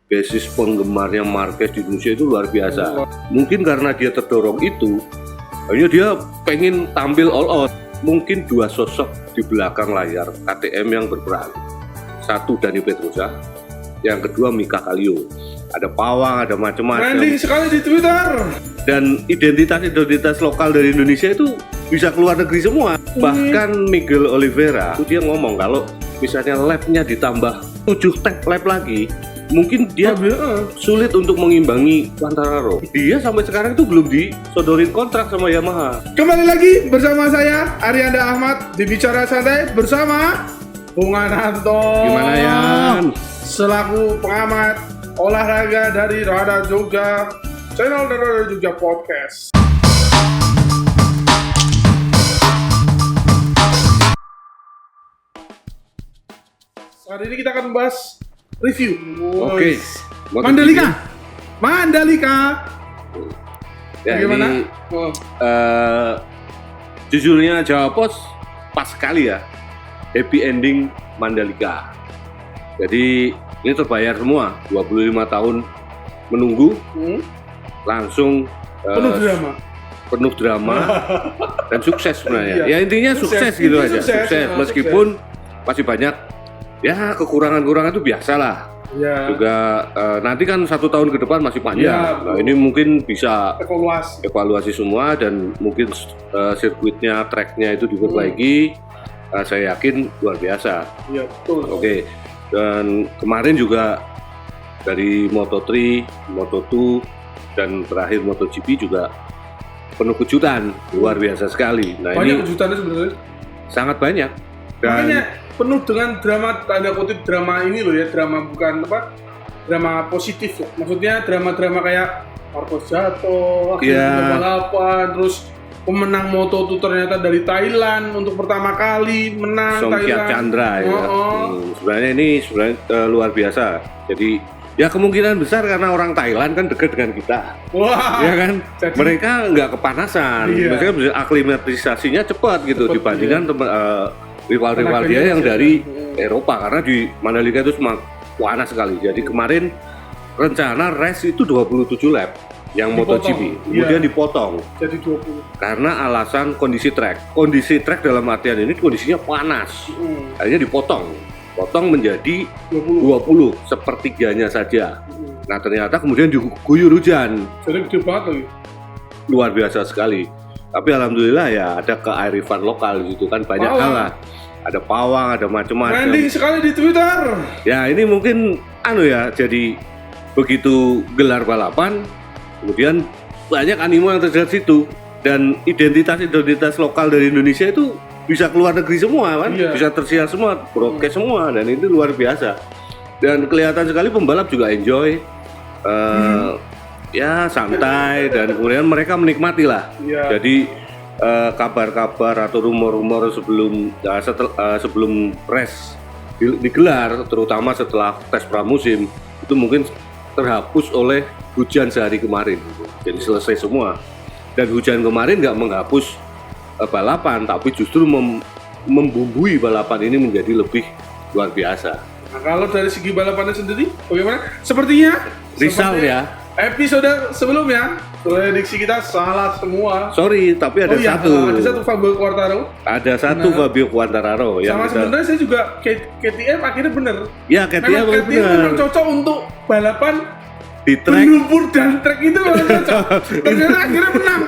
basis penggemarnya Marquez di Indonesia itu luar biasa. Mungkin karena dia terdorong itu, akhirnya dia pengen tampil all out. Mungkin dua sosok di belakang layar KTM yang berperan. Satu Dani Pedrosa, yang kedua Mika Kallio. Ada pawang, ada macam-macam. Trending sekali di Twitter. Dan identitas lokal dari Indonesia itu bisa keluar negeri semua. Bahkan Miguel Oliveira, dia ngomong kalau misalnya lapnya ditambah 7 lap lagi, mungkin dia sulit untuk mengimbangi Quartararo. Dia sampai sekarang itu belum disodorin kontrak sama Yamaha. Kembali lagi bersama saya Arianda Ahmad di Bicara Santai bersama Bung Ananto. Gimana Yan? Selaku pengamat olahraga dari Radar Jogja, channel Radar Jogja Podcast. Saat ini kita akan membahas review. Oke. Mandalika. Ya, Bagaimana? ini jujurnya Jawa Pos pas sekali ya. Happy ending Mandalika. Jadi ini terbayar semua, 25 tahun menunggu, langsung penuh drama dan sukses sebenarnya. Ya intinya sukses gitu aja. Sukses meskipun masih banyak ya kekurangan-kekurangan itu biasalah. Ya. Juga nanti kan 1 tahun ke depan masih panjang. Ya, nah ini mungkin bisa evaluasi semua dan mungkin sirkuitnya, tracknya itu diperbaiki. Saya yakin luar biasa. Iya betul. Oke. Dan kemarin juga dari Moto3, Moto2 dan terakhir MotoGP juga penuh kejutan, luar biasa sekali. Nah, banyak ini kejutannya sebenarnya. sangat banyak. Dan Makanya penuh dengan drama, tanda kutip drama ini loh ya, drama bukan apa, drama positif ya. Maksudnya drama-drama kayak Marcos jatuh, akhirnya balapan, terus pemenang Moto2 ternyata dari Thailand untuk pertama kali menang Songkiat Thailand. Chandra ya. Sebenarnya ini luar biasa. Jadi ya kemungkinan besar karena orang Thailand kan dekat dengan kita. Wah. Ya kan? Jadi, mereka nggak kepanasan. Iya. Mereka bisa aklimatisasinya cepat gitu dibandingkan rival-rival dia yang dari Eropa, karena di Mandalika itu panas sekali. Jadi kemarin rencana race itu 27 lap yang MotoGP, kemudian dipotong jadi 20 karena alasan kondisi track. Kondisi track dalam artian ini kondisinya panas. Akhirnya dipotong menjadi 20 sepertiganya saja. Nah ternyata kemudian diguyur hujan. Jadi gede banget loh. Luar biasa sekali. Tapi alhamdulillah ya ada kearifan lokal di situ kan, banyak hal lah. Ada pawang, ada macam-macam. Trending sekali di Twitter. Ya ini mungkin jadi begitu gelar balapan, kemudian banyak animo yang terjadi situ, dan identitas lokal dari Indonesia itu bisa keluar negeri semua kan, bisa tersiar semua, broadcast semua, dan itu luar biasa. Dan kelihatan sekali pembalap juga enjoy, ya santai, dan kemudian mereka menikmati lah. Jadi kabar-kabar atau rumor-rumor sebelum race digelar, terutama setelah tes pramusim, itu mungkin terhapus oleh hujan sehari kemarin. Jadi selesai semua. Dan hujan kemarin nggak menghapus balapan, tapi justru membumbui balapan ini menjadi lebih luar biasa. Nah, kalau dari segi balapannya sendiri, bagaimana? Sepertinya Risau ya. Episode sebelumnya, prediksi kita salah semua. Sorry, tapi ada satu. Ada satu Fabio Quartararo. Ada satu Fabio Quartararo. Sama sebenarnya saya juga KTM akhirnya bener. Ya, KTM memang cocok untuk balapan di track. Berlumpur dan track itu memang cocok. Ternyata akhirnya menang.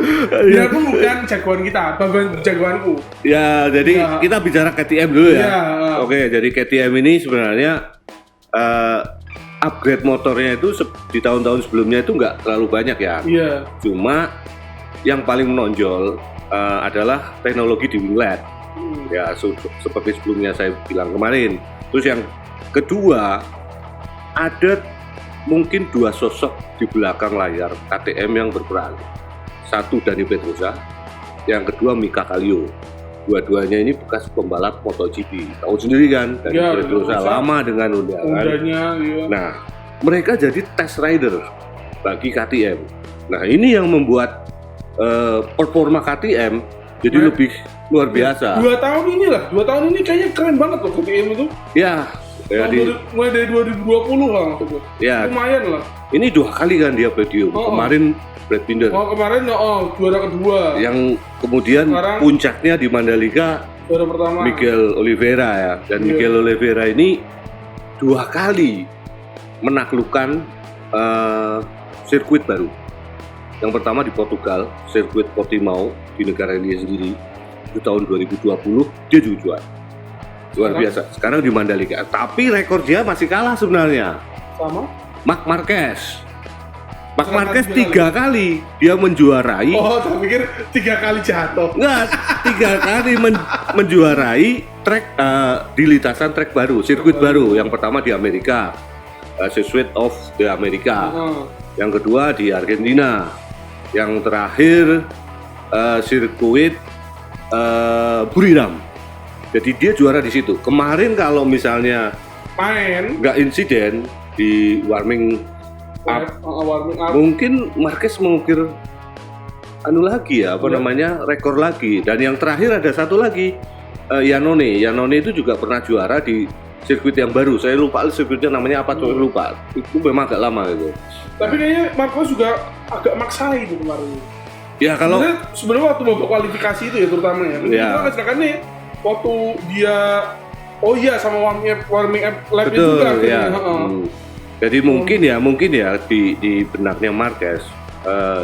Ya pun bukan jagoan kita, bukan jagoanku. Ya, jadi kita bicara KTM dulu ya. Oke, jadi KTM ini sebenarnya upgrade motornya itu di tahun-tahun sebelumnya itu nggak terlalu banyak ya. Iya. Cuma yang paling menonjol adalah teknologi di winglet. Ya, seperti sebelumnya saya bilang kemarin. Terus yang kedua, ada mungkin 2 sosok di belakang layar KTM yang berperan. Satu Dani Pedrosa, yang kedua Mika Kallio. Dua-duanya ini bekas pembalap MotoGP. Tahu sendiri kan, Dani Pedrosa lama dengan Honda. Nah, mereka jadi test rider bagi KTM. Nah, ini yang membuat performa KTM jadi lebih luar biasa. 2 tahun ini kayaknya keren banget loh KTM itu. Ya, Ya, mulai dari 2020 lah maksudnya. Ya. Lumayan lah. Ini 2 kali kan dia podium. Kemarin Brad Binder. Kemarin juara kedua. Yang kemudian sekarang, puncaknya di Mandalika juara pertama Miguel Oliveira ya. Dan Miguel Oliveira ini 2 kali menaklukkan sirkuit baru. Yang pertama di Portugal, sirkuit Portimao di negara dia sendiri. Itu tahun 2020 dia juga juara. Luar biasa. Sekarang di Mandalika. Tapi rekor dia masih kalah sebenarnya. Sama? Marc Marquez. Marc Marquez 3 kali dia menjuarai. Saya pikir 3 kali jatuh. Enggak, 3 kali menjuarai trek di lintasan trek baru, sirkuit baru. Yang pertama di Amerika, Circuit of the America. Yang kedua di Argentina. Yang terakhir sirkuit Buriram. Jadi dia juara di situ. Kemarin kalau misalnya nggak insiden di warming up, mungkin Marquez mengukir lagi ya, namanya rekor lagi. Dan yang terakhir ada satu lagi, Iannone itu juga pernah juara di sirkuit yang baru. Saya lupa sirkuitnya namanya apa, saya lupa. Itu memang agak lama gitu. Tapi kayaknya Marquez juga agak maksain kemarin. Ya kalau sebenarnya waktu babak kualifikasi itu ya terutama ya. Kita kecelakaan nih waktu dia sama warming up lap itu juga ya. Jadi mungkin ya di benaknya Marquez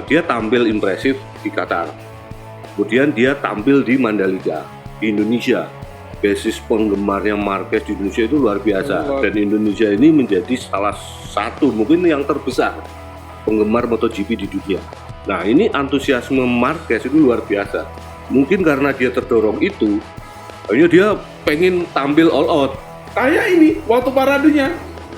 dia tampil impresif di Qatar. Kemudian dia tampil di Mandalika di Indonesia. Basis penggemarnya Marquez di Indonesia itu luar biasa. Dan Indonesia ini menjadi salah satu mungkin yang terbesar penggemar MotoGP di dunia. Nah, ini antusiasme Marquez itu luar biasa. Mungkin karena dia terdorong itu, akhirnya dia pengen tampil all out. Kayak ini waktu paradenya.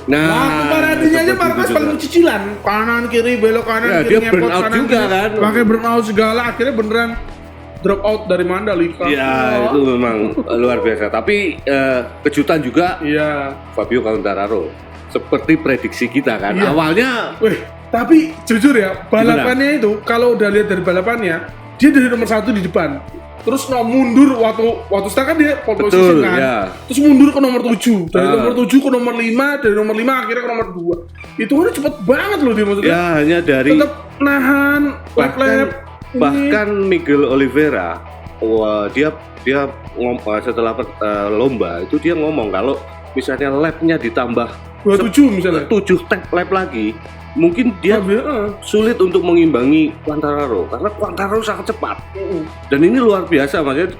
Waktu paradenya aja Marquez paling cicilan, kanan kiri belok kanan kiri, dia burn out juga kiri, kan. Pakai burn out segala, akhirnya beneran drop out dari Mandalika. Ya, itu memang luar biasa. Tapi kejutan juga. Fabio Quartararo. Seperti prediksi kita kan. Awalnya. Tapi jujur ya, balapannya itu kalau udah lihat dari balapannya, dia dari nomor 1 di depan. Terus mundur waktu start kan dia pole position kan. Ya. Terus mundur ke nomor 7. Dari nomor 7 ke nomor 5, dari nomor 5 akhirnya ke nomor 2. Itu kan cepet banget loh dia maksudnya. Ya, hanya dari tetap nahan lap-lap. Bahkan Miguel Oliveira, dia setelah lomba itu dia ngomong kalau misalnya lapnya ditambah 27 misalnya 7 lap lagi, mungkin dia sulit untuk mengimbangi Quartararo karena Quartararo sangat cepat. Dan ini luar biasa, maksudnya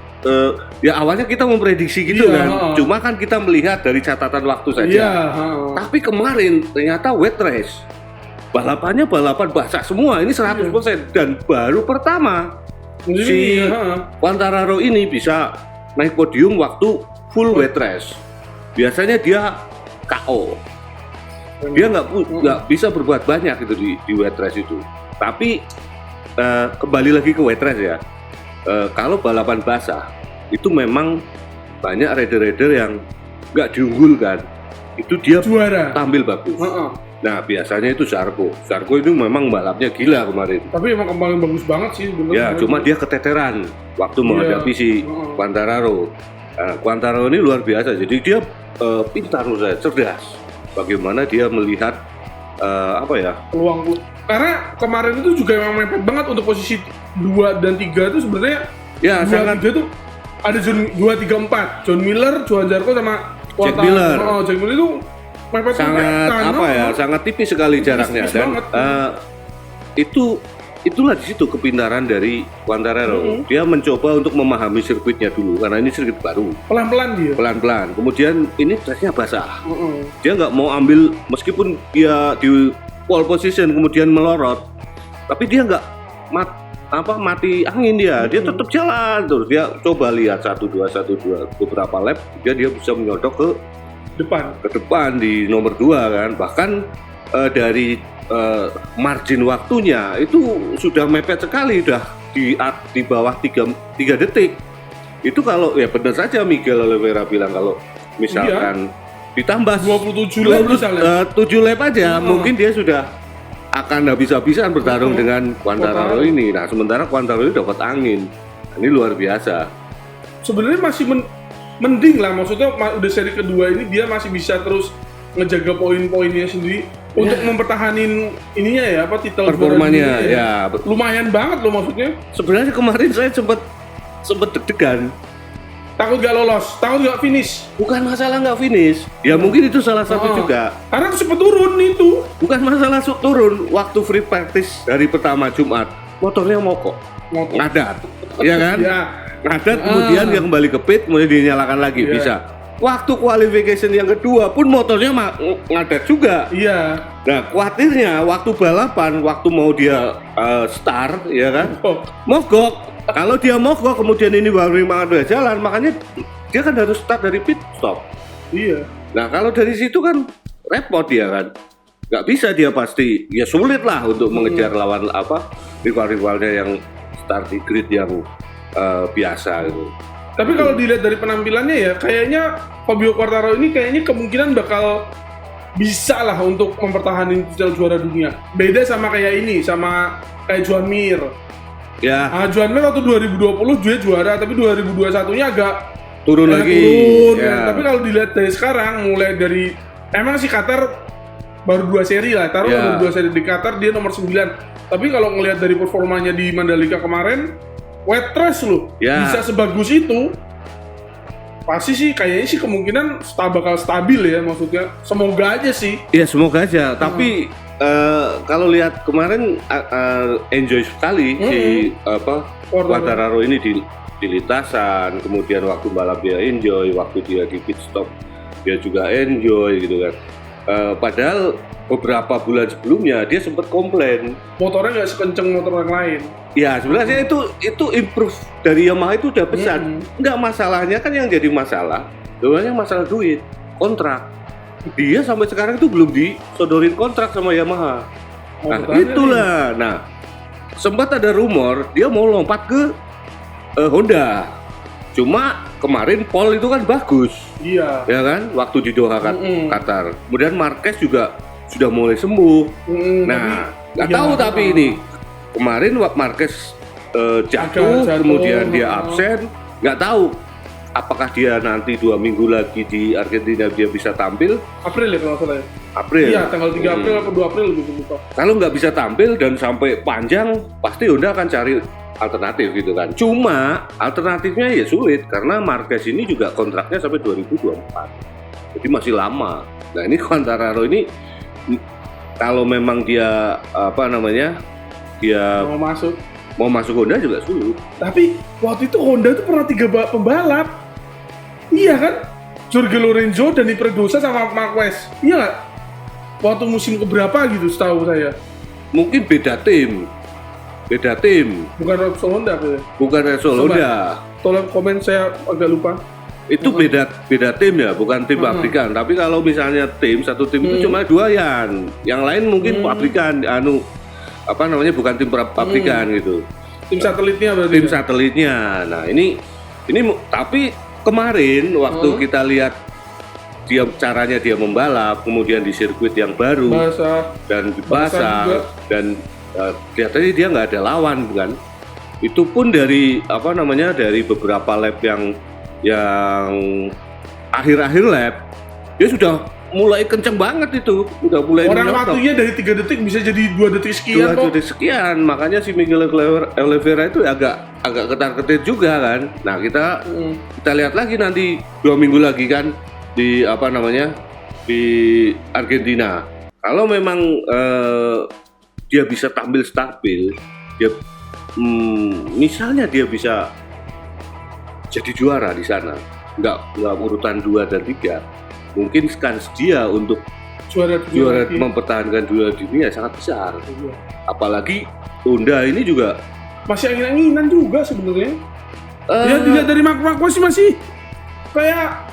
ya awalnya kita memprediksi gitu kan. Cuma kan kita melihat dari catatan waktu saja. Tapi kemarin ternyata wet race. Balapannya balapan basah semua, ini 100% dan baru pertama si Quartararo ini bisa naik podium waktu full wet race. Biasanya dia KO. Dia nggak bisa berbuat banyak gitu di wet race itu. Tapi kembali lagi ke wet race ya. Kalau balapan basah itu memang banyak rider-rider yang nggak diunggulkan. Itu dia juara, tampil bagus. Nah biasanya itu Zarco itu memang balapnya gila kemarin. Tapi emang paling bagus banget sih bener. Ya cuma dia keteteran waktu menghadapi si Quartararo. Quartararo ini luar biasa. Jadi dia pintar menurut saya, cerdas. Bagaimana dia melihat peluang. Karena kemarin itu juga memang mepet banget untuk posisi 2 dan 3 itu sebenarnya. Ya sangat. 3 itu ada 2, 3, 4. John Miller, Johan Zarco sama Jack Miller. Jack Miller itu sangat tipis sekali jaraknya dan itulah di situ kepintaran dari Quartararo. Dia mencoba untuk memahami sirkuitnya dulu karena ini sirkuit baru. Pelan-pelan. Kemudian ini tracknya basah. Dia nggak mau ambil meskipun dia di pole position kemudian melorot, tapi dia nggak mati angin dia. Dia tetap jalan terus. Dia coba lihat 1-2 beberapa lap, dia bisa menyodok ke depan di nomor 2 kan. Bahkan dari margin waktunya itu sudah mepet sekali, udah di bawah 3 detik. Itu kalau ya benar saja Miguel Oliveira bilang kalau misalkan ditambah 27 lap 7 lap aja mungkin dia sudah akan habis-habisan bertarung dengan Quartararo ini. Nah sementara Quartararo ini dapat angin. Ini luar biasa. Sebenarnya mending lah, maksudnya udah seri kedua ini dia masih bisa terus ngejaga poin-poinnya sendiri untuk mempertahanin ininya ya, apa, titel performanya ya. Lumayan banget loh maksudnya. Sebenarnya kemarin saya sempat deg-degan. Takut gak lolos, takut gak finish. Bukan masalah nggak finish, ya mungkin itu salah satu juga. Karena sempat turun itu. Bukan masalah turun, waktu free practice dari pertama Jumat, motornya mogok, ngadat, ya kan? Ya. Ngadat, kemudian dia kembali ke pit, kemudian dinyalakan lagi, bisa. Waktu qualification yang kedua pun motornya ngadat juga. Iya. Nah, khawatirnya waktu balapan, waktu mau dia start, ya kan? Mogok. Kalau dia mogok kemudian ini baru jalan, makanya dia kan harus start dari pit stop. Iya. Nah, kalau dari situ kan repot dia kan. Nggak bisa dia pasti, ya sulit lah untuk mengejar lawan rival-rivalnya yang start di grid yang biasa gitu. Tapi kalau dilihat dari penampilannya ya, kayaknya Fabio Quartararo ini kayaknya kemungkinan bakal bisa lah untuk mempertahankan titel juara dunia. Beda sama kayak ini, sama kayak Joan Mir. Ya. Joan Mir waktu 2020 dia juara, tapi 2021-nya agak turun lagi. Ya. Tapi kalau dilihat dari sekarang, mulai dari emang sih Qatar baru 2 seri lah, baru 2 seri di Qatar dia nomor 9. Tapi kalau ngelihat dari performanya di Mandalika kemarin, wet race loh, bisa sebagus itu. Pasti sih kayaknya sih kemungkinan bakal stabil ya, maksudnya semoga aja sih. Iya semoga aja, tapi kalau lihat kemarin enjoy sekali si Quartararo ini di lintasan, kemudian waktu balap dia enjoy, waktu dia di pit stop dia juga enjoy gitu kan. Padahal beberapa bulan sebelumnya dia sempat komplain motornya nggak sekenceng motor yang lain. Ya sebenarnya itu improve dari Yamaha itu udah besar. Nggak, masalahnya kan yang jadi masalah, sebenarnya masalah duit, kontrak. Dia sampai sekarang itu belum disodorin kontrak sama Yamaha. Nah itulah. Nah sempat ada rumor dia mau lompat ke Honda. Cuma kemarin Paul itu kan bagus. Iya. Ya kan? Waktu di Doha Qatar. Kemudian Marquez juga sudah mulai sembuh. Nah nggak tahu tapi ini kemarin Marquez jatuh, kemudian dia absen. Nggak tahu apakah dia nanti 2 minggu lagi di Argentina dia bisa tampil? April ya kalau nggak salah ya? April? Iya, tanggal 3 April atau 2 April gitu. Kalau nggak bisa tampil dan sampai panjang, pasti Honda akan cari alternatif gitu kan. Cuma alternatifnya ya sulit, karena Marquez ini juga kontraknya sampai 2024. Jadi masih lama. Nah ini Quartararo ini, kalau memang dia, dia mau masuk Honda juga sulit. Tapi waktu itu Honda itu pernah 3 pembalap. Iya kan? Jorge Lorenzo, Dani Pedrosa sama Marquez. Iya nggak? Waktu musim keberapa gitu setahu saya. Mungkin beda tim. Bukan Repsol Honda apa ya? Bukan Repsol Honda. Tolong komen, saya agak lupa. Itu beda tim ya, bukan tim pabrikan. Tapi kalau misalnya satu tim itu cuma 2 yang lain mungkin pabrikan, bukan tim pabrikan gitu. Tim satelitnya berarti. Tim satelitnya. Nah ini tapi kemarin waktu kita lihat caranya dia membalap, kemudian di sirkuit yang baru dan basah dan kelihatannya dia nggak ada lawan kan. Itu pun dari dari beberapa lap yang akhir-akhir lap dia sudah mulai kenceng banget itu, udah mulai orang waktunya dari 3 detik bisa jadi 2 detik sekian. 2 detik sekian, makanya si Miguel Oliveira itu agak ketar-ketir juga kan. Nah kita lihat lagi nanti 2 minggu lagi kan di di Argentina. Kalau memang dia bisa tampil stabil, dia misalnya dia bisa jadi juara di sana, nggak urutan 2 dan 3. Mungkin kans dia untuk juara mempertahankan juara dunia sangat besar. Iya. Apalagi Honda ini juga masih angin-anginan juga sebenarnya. Ya dilihat dari Marquez masih kayak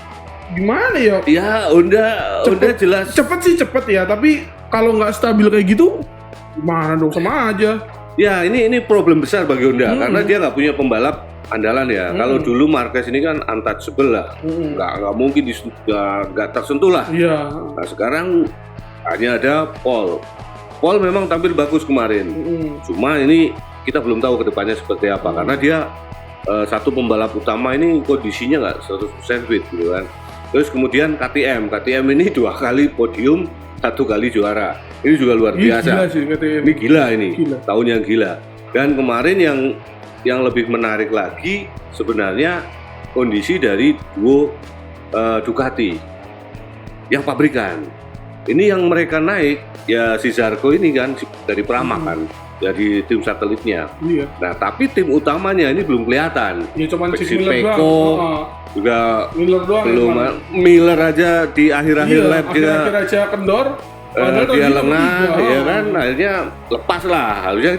gimana ya? Ya Honda jelas cepet ya, tapi kalau nggak stabil kayak gitu gimana dong, sama aja. Ya ini problem besar bagi Honda karena dia nggak punya pembalap andalan ya. Kalau dulu Marquez ini kan untouchable lah, nggak mungkin nggak tersentuh lah. Iya. Nah sekarang hanya ada Paul memang tampil bagus kemarin. Cuma ini kita belum tahu kedepannya seperti apa karena dia satu pembalap utama ini kondisinya nggak 100% fit gitu kan. Terus kemudian KTM ini 2 kali podium, 1 kali juara. Ini juga luar biasa. Gila sih KTM. Ini gila ini. Gila. Tahun yang gila. Dan kemarin yang lebih menarik lagi sebenarnya kondisi dari duo Ducati yang pabrikan. Ini yang mereka naik ya si Zarco ini kan dari Pramac kan, dari tim satelitnya. Iya. Nah tapi tim utamanya ini belum kelihatan. Ya cuman si Si Miller Pecco doang. juga Miller doang. belum. emang. Miller aja di akhir-akhir Iya, lap dia akhir aja kendor. Padahal dia tadi lengah, ketiga. ya kan, akhirnya lepas lah. Harusnya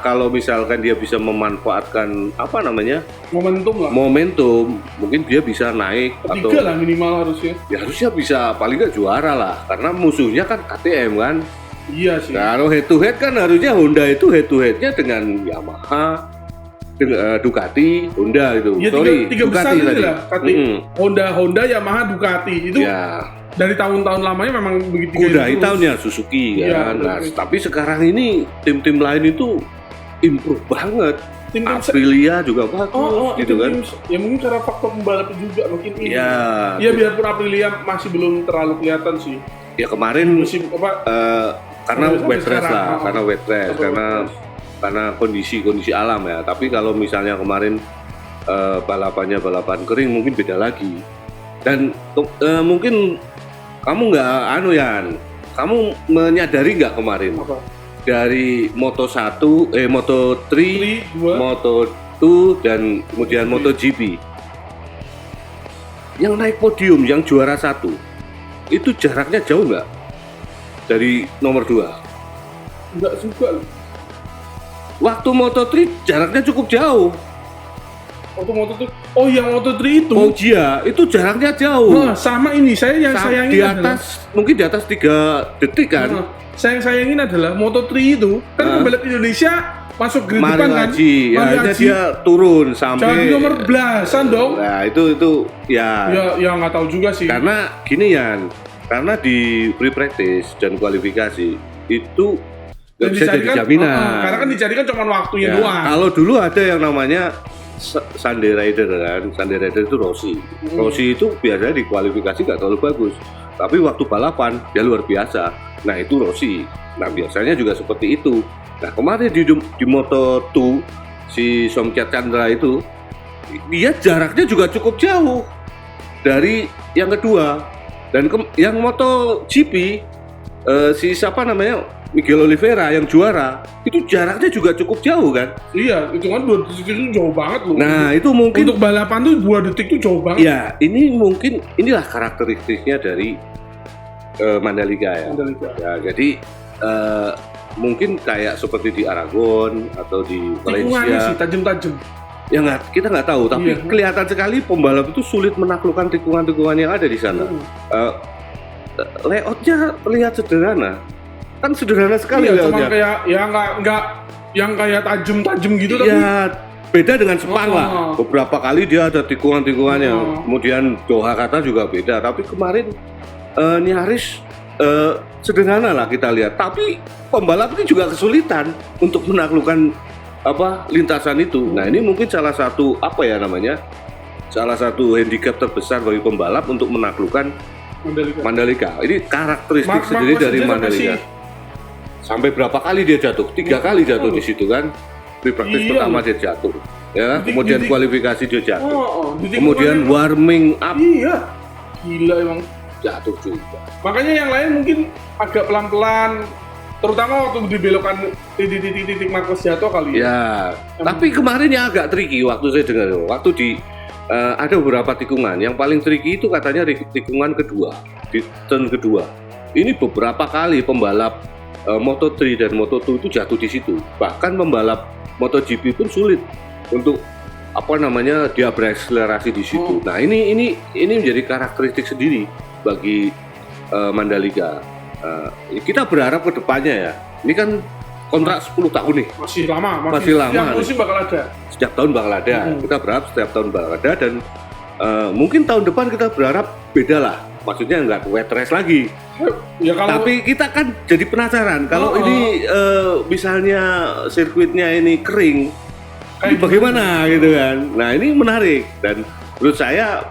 kalau misalkan dia bisa memanfaatkan apa namanya Momentum lah. momentum, mungkin dia bisa naik atau Ketiga lah minimal harusnya. ya harusnya bisa paling nggak juara lah, karena musuhnya kan KTM kan. Iya sih. Nah, kalau head to head kan harusnya Honda itu head to headnya dengan Yamaha, dengan Ducati, Honda itu. Ya, tiga besar itu lah. Honda, Yamaha, Ducati itu Ya. dari tahun-tahun lamanya memang begitu. Kuda hitamnya Suzuki Iya, kan. Nah, betul. tapi sekarang ini tim-tim lain itu improve banget. Tim Aprilia juga bagus gitu kan. Ya mungkin karena faktor pembalap juga mungkin ini. Iya. Ya biarpun Aprilia masih belum terlalu kelihatan sih. Ya kemarin Musim apa? karena sampai wet race sekarang, lah, karena wet race, karena kondisi alam ya. Tapi kalau misalnya kemarin balapannya balapan kering mungkin beda lagi. Dan mungkin kamu nggak kamu menyadari nggak kemarin Apa? dari Moto1, Moto3, 2. Moto2 dan kemudian MotoGP yang naik podium, yang juara 1 itu jaraknya jauh nggak dari nomor 2? Enggak juga loh. Waktu Moto3 jaraknya cukup jauh. Waktu Moto tuh, oh yang Moto3 itu. Foggia itu jaraknya jauh. Nah, sama ini saya yang sayangin di atas mungkin di atas 3 detik kan. Saya yang sayangin adalah Moto3 itu kan pembalap Indonesia masuk grid depan kan. Akhirnya dia turun Jadi sampai nomor belasan dong. Nah, itu ya. Ya nggak tahu juga sih. Karena gini Yan, karena di free practice dan kualifikasi itu nggak bisa jadi jaminan. Karena kan dicarikan cuma waktunya doang. Kalau dulu ada yang namanya Sunday Rider kan, Sunday Rider itu Rossi. Rossi itu biasanya di kualifikasi nggak terlalu bagus, tapi waktu balapan dia luar biasa. Nah itu Rossi. Nah biasanya juga seperti itu. Nah kemarin di Moto2 si Somkiat Chandra itu dia jaraknya juga cukup jauh dari yang kedua. Dan yang MotoGP si siapa namanya Miguel Oliveira yang juara itu jaraknya juga cukup jauh kan? Iya, itu kan 2 detik itu jauh banget loh. Nah itu mungkin untuk balapan tuh 2 detik tuh jauh banget. Ya ini mungkin inilah karakteristiknya dari Mandalika ya. Ya jadi mungkin kayak seperti di Aragon atau di Tikungannya Valencia. sih tajam-tajam. Ya kita nggak tahu, tapi kelihatan sekali pembalap itu sulit menaklukkan tikungan-tikungan yang ada di sana. Layoutnya terlihat sederhana. Kan sederhana sekali cuma kayak ya nggak yang kayak tajam-tajam gitu tapi ya beda dengan Sepang lah. Beberapa kali dia ada tikungan-tikungannya. Kemudian Doha kata juga beda, tapi kemarin nyaris sederhana lah kita lihat. Tapi pembalap ini juga kesulitan untuk menaklukkan lintasan itu. Nah, ini mungkin salah satu salah satu handicap terbesar bagi pembalap untuk menaklukkan Mandalika. Ini karakteristik sendiri dari Mandalika. Sampai berapa kali dia jatuh? 3 kali jatuh di situ kan. Free practice pertama dia jatuh. Ya, kemudian kualifikasi dia jatuh. Kemudian warming up. Iya. Gila emang jatuh juga. Makanya yang lain mungkin agak pelan-pelan, terutama waktu dibelokkan titik Marcos jatuh kali ya. Tapi kemarin yang agak tricky waktu saya dengar, waktu di ada beberapa tikungan. Yang paling tricky itu katanya tikungan kedua, di turn kedua. Ini beberapa kali pembalap Moto3 dan Moto2 itu jatuh di situ. Bahkan pembalap MotoGP pun sulit untuk dia berakselerasi di situ. Nah, ini menjadi karakteristik sendiri bagi Mandalika. Kita berharap ke depannya ya. Ini kan kontrak 10 tahun nih. Masih lama. Setiap musim bakal ada. Setiap tahun bakal ada. Kita berharap setiap tahun bakal ada dan mungkin tahun depan kita berharap beda lah. Maksudnya nggak wet race lagi. Ya, tapi kita kan jadi penasaran kalau ini misalnya sirkuitnya ini kering, ini bagaimana gitu kan. Nah ini menarik dan menurut saya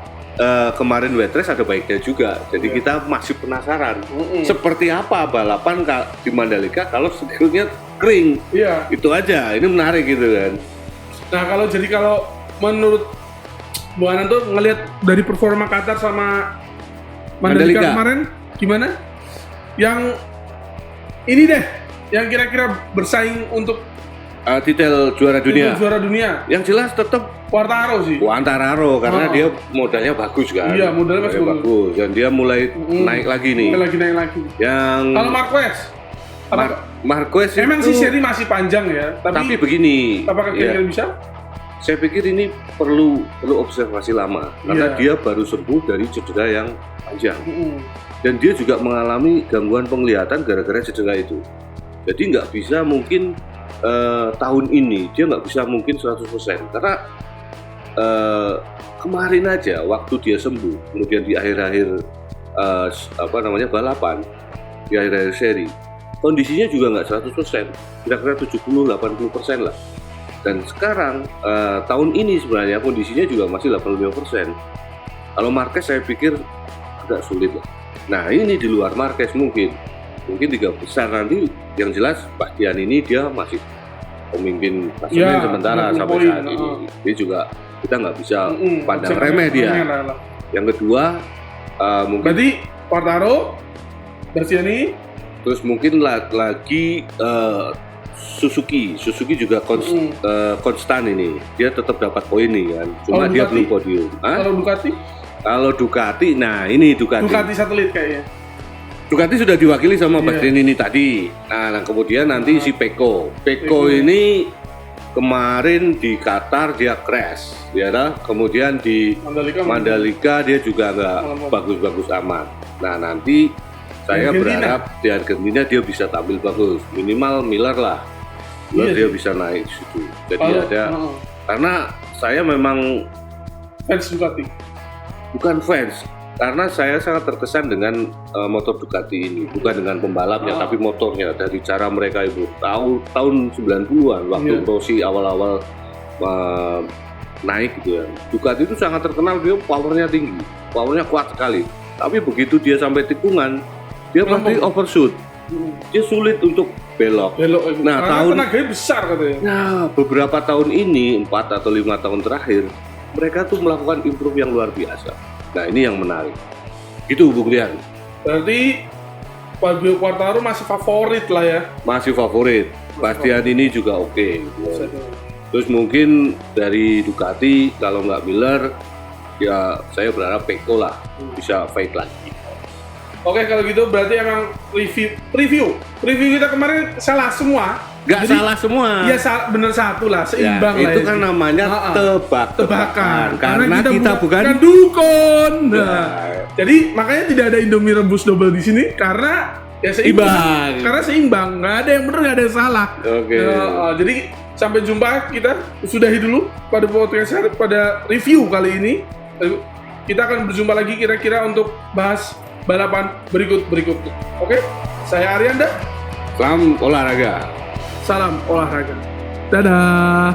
kemarin wet race ada baiknya juga. Jadi kita masih penasaran seperti apa balapan di Mandalika kalau sirkuitnya kering. Iya. Itu aja. Ini menarik gitu kan. Nah kalau menurut Bu Anan tuh ngelihat dari performa Qatar sama Mandalika kemarin gimana? Yang ini deh, yang kira-kira bersaing untuk titel juara dunia. Juara dunia. Yang jelas tetap Quartararo sih. Quartararo karena dia modalnya bagus kan. Iya, modalnya bagus dan dia mulai naik lagi nih. Naik lagi. Yang kalau Marquez Marquez emang itu, sih seri masih panjang ya, tapi begini. Apakah kira-kira bisa? Saya pikir ini perlu observasi lama karena dia baru sembuh dari cedera yang panjang. Dan dia juga mengalami gangguan penglihatan gara-gara cedera itu. Jadi nggak bisa mungkin tahun ini dia nggak bisa mungkin 100% karena kemarin aja waktu dia sembuh, kemudian di akhir-akhir balapan, di akhir-akhir seri, kondisinya juga nggak 100%, kira-kira 70-80% lah. Dan sekarang tahun ini sebenarnya kondisinya juga masih 85%. Kalau Marquez saya pikir agak sulit lah. Nah ini di luar Marquez mungkin 3 besar nanti yang jelas Bastian ini dia masih pemimpin klasemen sementara sampai saat ini. Dia juga kita nggak bisa pandang remeh dia. Yang kedua mungkin berarti Quartararo, Bastiani, terus mungkin lagi Suzuki juga konstan ini, dia tetap dapat poin nih kan, cuma dia belum podium. Kalau Ducati, nah ini Ducati satelit kayaknya. Ducati sudah diwakili sama Bastianini tadi. Nah kemudian nanti si Pecco ini kemarin di Qatar dia crash, ya dah. Kemudian di Mandalika dia juga nggak bagus-bagus amat. Nah nanti saya berharap di Argentina dia bisa tampil bagus, minimal Miller lah. Dia bisa naik di situ. Jadi karena saya memang fans Ducati. Bukan fans, karena saya sangat terkesan dengan motor Ducati ini, bukan dengan pembalapnya tapi motornya. Dari cara mereka itu tahun 90-an waktu Rossi awal-awal naik gitu ya. Ducati itu sangat terkenal dia powernya tinggi, powernya kuat sekali. Tapi begitu dia sampai tikungan, dia pasti overshoot. Dia sulit untuk belok. Nah, tenaganya besar katanya. Nah, beberapa tahun ini, 4 atau 5 tahun terakhir, mereka tuh melakukan improve yang luar biasa. Nah, ini yang menarik. Itu Bung Rian. Berarti Fabio Quartararo masih favorit lah ya? Masih favorit. Bastian ini juga oke. Terus mungkin dari Ducati, kalau nggak Miller, ya saya berharap Pecco lah bisa fight lagi. Oke, kalau gitu berarti emang review kita kemarin salah semua. Nggak salah semua. Iya, bener satu lah, seimbang ya, lah. Itu kan namanya tebak-tebakan. Karena kita bukan dukun. Jadi makanya tidak ada Indomie rebus double di sini karena ya seimbang. Karena seimbang, nggak ada yang benar, nggak ada yang salah. Oke. Jadi sampai jumpa, kita sudahi dulu pada podcast pada review kali ini. Kita akan berjumpa lagi kira-kira untuk bahas balapan berikutnya. Oke, saya Arianda. Salam olahraga. Salam olahraga. Dadah.